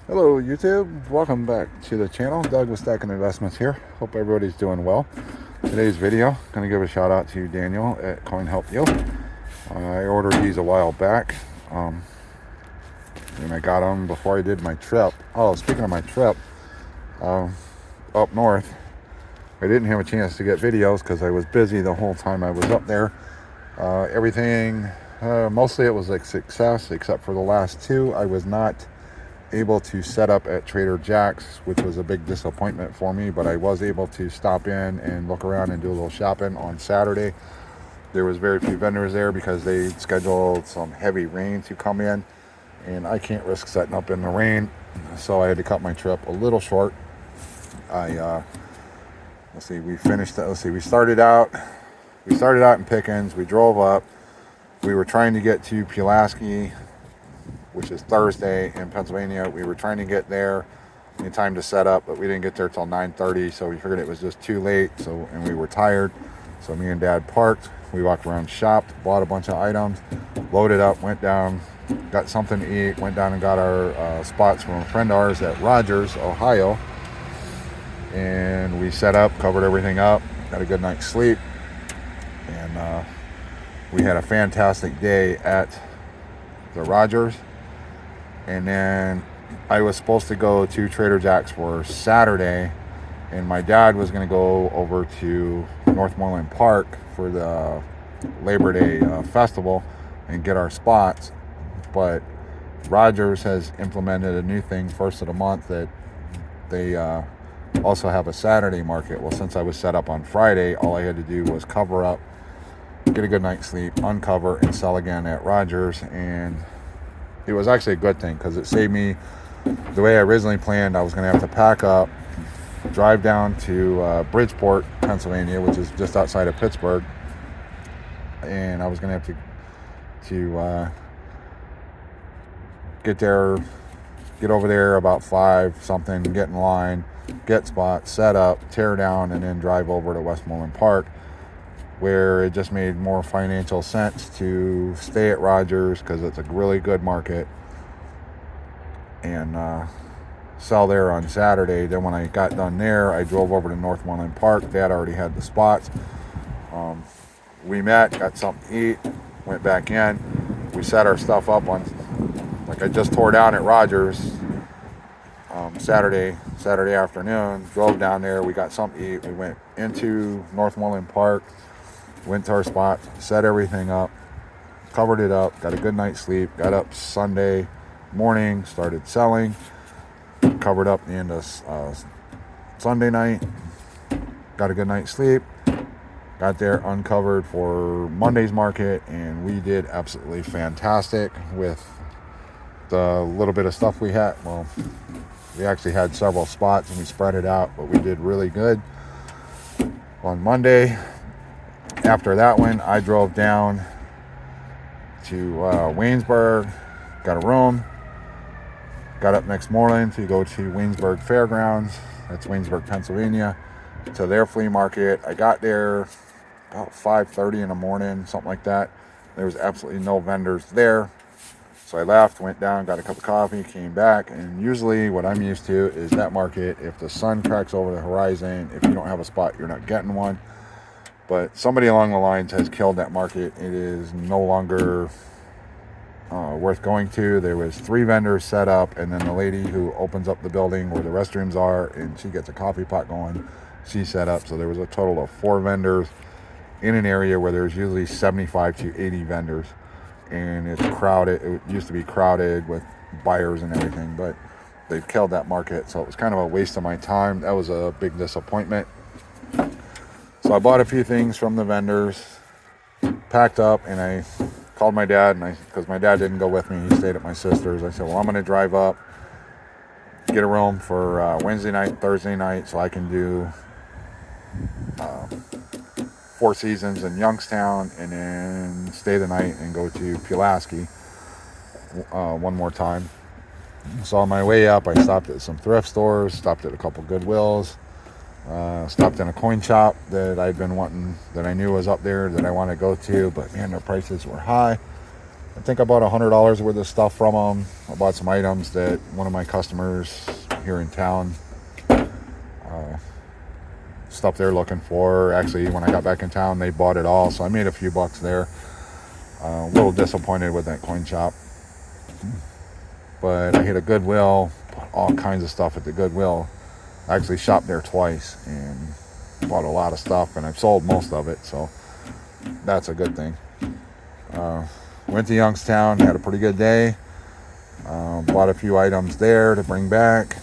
Hello YouTube, welcome back to the channel. Doug with Stacking Investments here. Hope everybody's doing well. Today's video, going to give a shout out to Daniel at Coin Help You. I ordered these a while back, and I got them before I did my trip. Oh, speaking of my trip, up north, I didn't have a chance to get videos because I was busy the whole time I was up there. Everything, mostly it was a success, except for the last two. I was not able to set up at Trader Jack's, which was a big disappointment for me, but I was able to stop in and look around and do a little shopping on Saturday. There was very few vendors there because they scheduled some heavy rain to come in, and I can't risk setting up in the rain, so I had to cut my trip a little short. We started out in Pickens. We drove up. We were trying to get to Pulaski, which is Thursday in Pennsylvania. We were trying to get there in time to set up, but we didn't get there till 9:30, so we figured it was just too late. And we were tired, so me and Dad parked. We walked around, shopped, bought a bunch of items, loaded up, went down, got something to eat, went down and got our spots from a friend of ours at Rogers, Ohio, and we set up, covered everything up, got a good night's sleep, and we had a fantastic day at the Rogers. And then I was supposed to go to Trader Jack's for Saturday, and my dad was going to go over to Northmoreland Park for the Labor Day festival and get our spots. But Rogers has implemented a new thing first of the month that they also have a Saturday market. Well, since I was set up on Friday, all I had to do was cover up, get a good night's sleep, uncover, and sell again at Rogers. And it was actually a good thing because it saved me. The way I originally planned, I was going to have to pack up, drive down to Bridgeport, Pennsylvania, which is just outside of Pittsburgh, and I was going to have to get over there about 5 something, get in line, get spots, set up, tear down, and then drive over to Westmoreland Park, where it just made more financial sense to stay at Rogers because it's a really good market, and sell there on Saturday. Then when I got done there, I drove over to Northmoreland Park. Dad already had the spots. We met, got something to eat, went back in. We set our stuff up on, like I just tore down at Rogers Saturday afternoon, drove down there, we got something to eat, we went into Northmoreland Park, went to our spot, set everything up, covered it up, got a good night's sleep, got up Sunday morning, started selling, covered up the end of Sunday night, got a good night's sleep, got there, uncovered for Monday's market, and we did absolutely fantastic with the little bit of stuff we had. Well, we actually had several spots and we spread it out, but we did really good on Monday. After that one, I drove down to Waynesburg, got a room, got up next morning to go to Waynesburg Fairgrounds, that's Waynesburg, Pennsylvania, to their flea market. I got there about 5:30 in the morning, something like that. There was absolutely no vendors there. So I left, went down, got a cup of coffee, came back, and usually what I'm used to is that market, if the sun cracks over the horizon, if you don't have a spot, you're not getting one. But somebody along the lines has killed that market. It is no longer worth going to. There was 3 vendors set up, and then the lady who opens up the building where the restrooms are, and she gets a coffee pot going, she set up. So there was a total of 4 vendors in an area where there's usually 75 to 80 vendors. And it's crowded. It used to be crowded with buyers and everything, but they've killed that market, so it was kind of a waste of my time. That was a big disappointment. So I bought a few things from the vendors, packed up, and I called my dad, and because my dad didn't go with me, he stayed at my sister's. I said, well, I'm going to drive up, get a room for Wednesday night, Thursday night, so I can do Four Seasons in Youngstown, and then stay the night and go to Pulaski one more time. So on my way up, I stopped at some thrift stores, stopped at a couple Goodwills, stopped in a coin shop that I'd been wanting, that I knew was up there, that I wanted to go to, but man, their prices were high. I think I bought $100 worth of stuff from them. I bought some items that one of my customers here in town, stuff they're looking for. Actually, when I got back in town, they bought it all, so I made a few bucks there. A little disappointed with that coin shop, but I hit a Goodwill, bought all kinds of stuff at the Goodwill. I actually shopped there twice and bought a lot of stuff, and I've sold most of it, so that's a good thing. Went to Youngstown, had a pretty good day. Bought a few items there to bring back.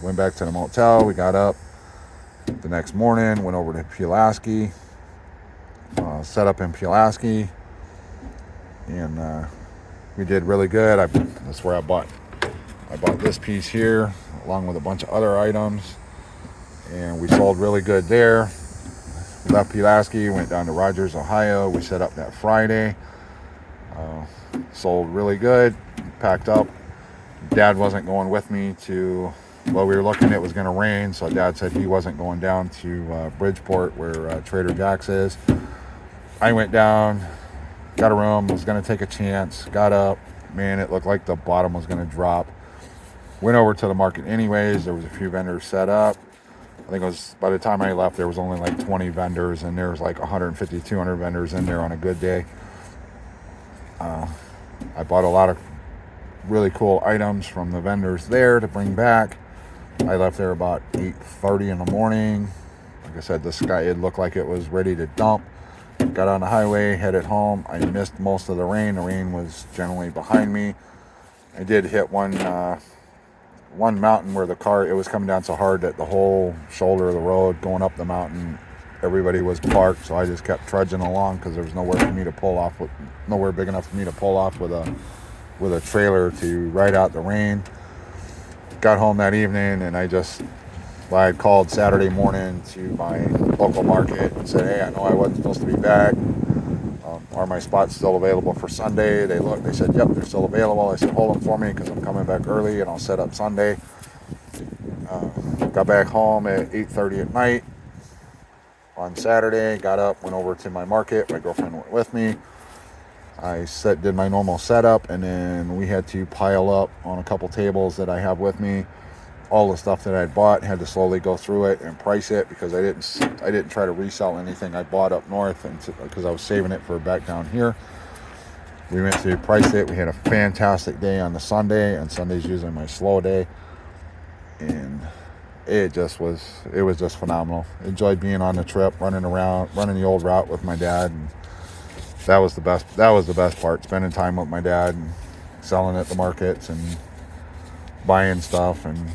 Went back to the motel. We got up the next morning, went over to Pulaski, set up in Pulaski, and we did really good. That's where I bought this piece here, along with a bunch of other items, and we sold really good there. We left Pulaski, went down to Rogers, Ohio. We set up that Friday. Sold really good. Packed up. Dad wasn't going with me to, well, we were looking, it was going to rain, so Dad said he wasn't going down to Bridgeport, where Trader Jack's is. I went down, got a room, was going to take a chance, got up. Man, it looked like the bottom was going to drop. Went over to the market anyways. There was a few vendors set up. I think it was, by the time I left, there was only like 20 vendors, and there was like 150, 200 vendors in there on a good day. I bought a lot of really cool items from the vendors there to bring back. I left there about 8:30 in the morning. Like I said, the sky, it looked like it was ready to dump. Got on the highway, headed home. I missed most of the rain. The rain was generally behind me. I did hit one mountain where the car, it was coming down so hard that the whole shoulder of the road going up the mountain, everybody was parked, so I just kept trudging along because there was nowhere for me to pull off with, nowhere big enough for me to pull off with a trailer to ride out the rain. Got home that evening, and I had called Saturday morning to my local market and said, hey, I know I wasn't supposed to be back. Are my spots still available for Sunday? They looked, they said, yep, they're still available. I said, hold them for me because I'm coming back early and I'll set up Sunday. Got back home at 8:30 at night on Saturday, got up, went over to my market. My girlfriend went with me. I did my normal setup, and then we had to pile up on a couple tables that I have with me all the stuff that I'd bought. Had to slowly go through it and price it because I didn't try to resell anything I bought up north, and because I was saving it for back down here. We went to price it. We had a fantastic day on the Sunday, and Sunday's usually my slow day, and it was just phenomenal. Enjoyed being on the trip, running the old route with my dad, and that was the best part, spending time with my dad and selling at the markets and buying stuff, and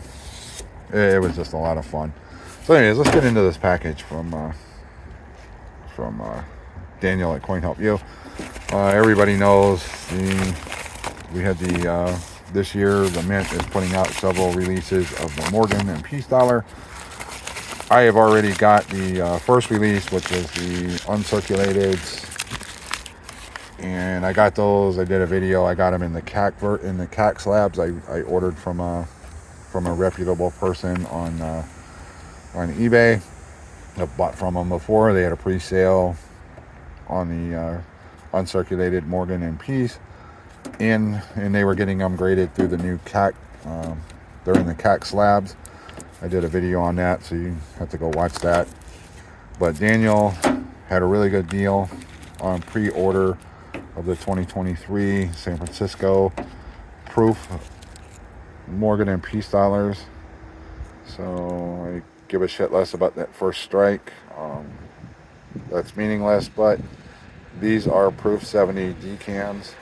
it was just a lot of fun. So anyways, let's get into this package from Daniel at Coin Help You. Everybody knows we had this year the Mint is putting out several releases of the Morgan and Peace Dollar. I have already got the first release, which is the uncirculated, and I got those. I did a video. I got them in the CAC slabs. I ordered from a reputable person on eBay. I've bought from them before. They had a pre-sale on the uncirculated Morgan and Peace, and they were getting them graded through the new CAC. They're in the CAC slabs. I did a video on that, so you have to go watch that. But Daniel had a really good deal on pre-order of the 2023 San Francisco proof Morgan and Peace dollars. So I give a shit less about that first strike. That's meaningless, but these are proof 70 decans.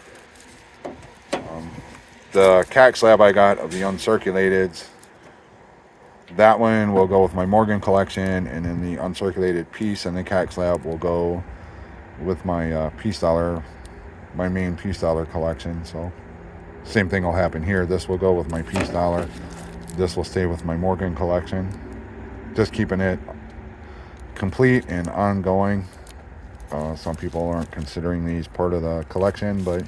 The CAC slab I got of the uncirculated, that one will go with my Morgan collection, and then the uncirculated Peace and the CAC slab will go with my Peace dollar, my main Peace dollar collection. So same thing will happen here. This will go with my Peace dollar. This will stay with my Morgan collection. Just keeping it complete and ongoing. Some people aren't considering these part of the collection, but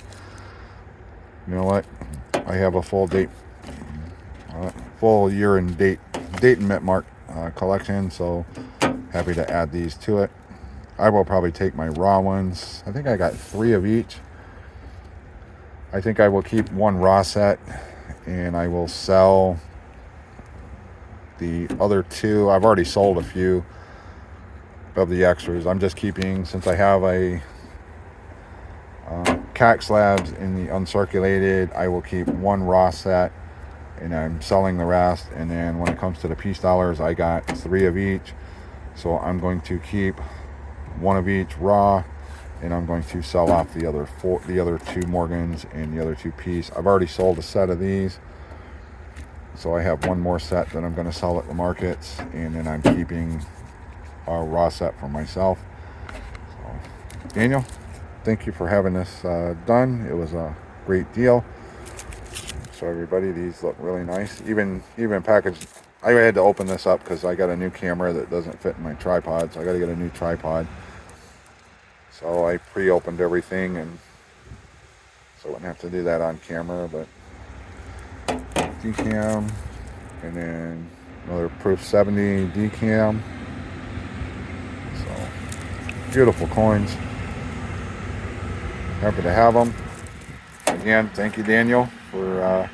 you know what? I have a full year and date and mint mark collection, so happy to add these to it. I will probably take my raw ones. I think I got 3 of each I think I will keep one raw set, and I will sell the other two. I've already sold a few of the extras. I'm just keeping, since I have a cack slabs in the uncirculated, I will keep one raw set, and I'm selling the rest. And then when it comes to the peace dollars, I got 3 of each, so I'm going to keep 1 of each raw, and I'm going to sell off the other 2 Morgans and the other 2 piece. I've already sold a set of these, so I have 1 more set that I'm going to sell at the markets, and then I'm keeping a raw set for myself. So, Daniel, thank you for having this done. It was a great deal. So everybody, these look really nice. Even packaged. I had to open this up because I got a new camera that doesn't fit in my tripod, so I got to get a new tripod. So I pre-opened everything, and so I wouldn't have to do that on camera. But decam, and then another Proof 70 decam. So beautiful coins. Happy to have them. Again, thank you, Daniel, for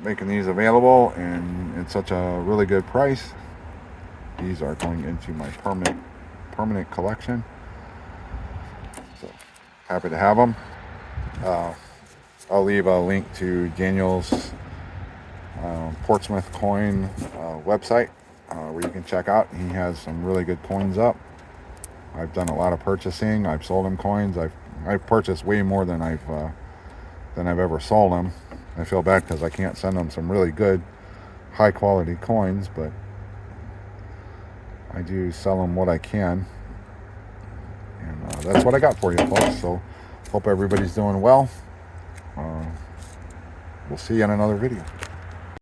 making these available and at such a really good price. These are going into my permanent collection. So happy to have them. I'll leave a link to Daniel's Portsmouth coin website where you can check out. He has some really good coins up. I've done a lot of purchasing. I've sold him coins. I've purchased way more than I've ever sold them. I feel bad because I can't send them some really good, high quality coins, but I do sell them what I can. And that's what I got for you, folks. So hope everybody's doing well. We'll see you in another video.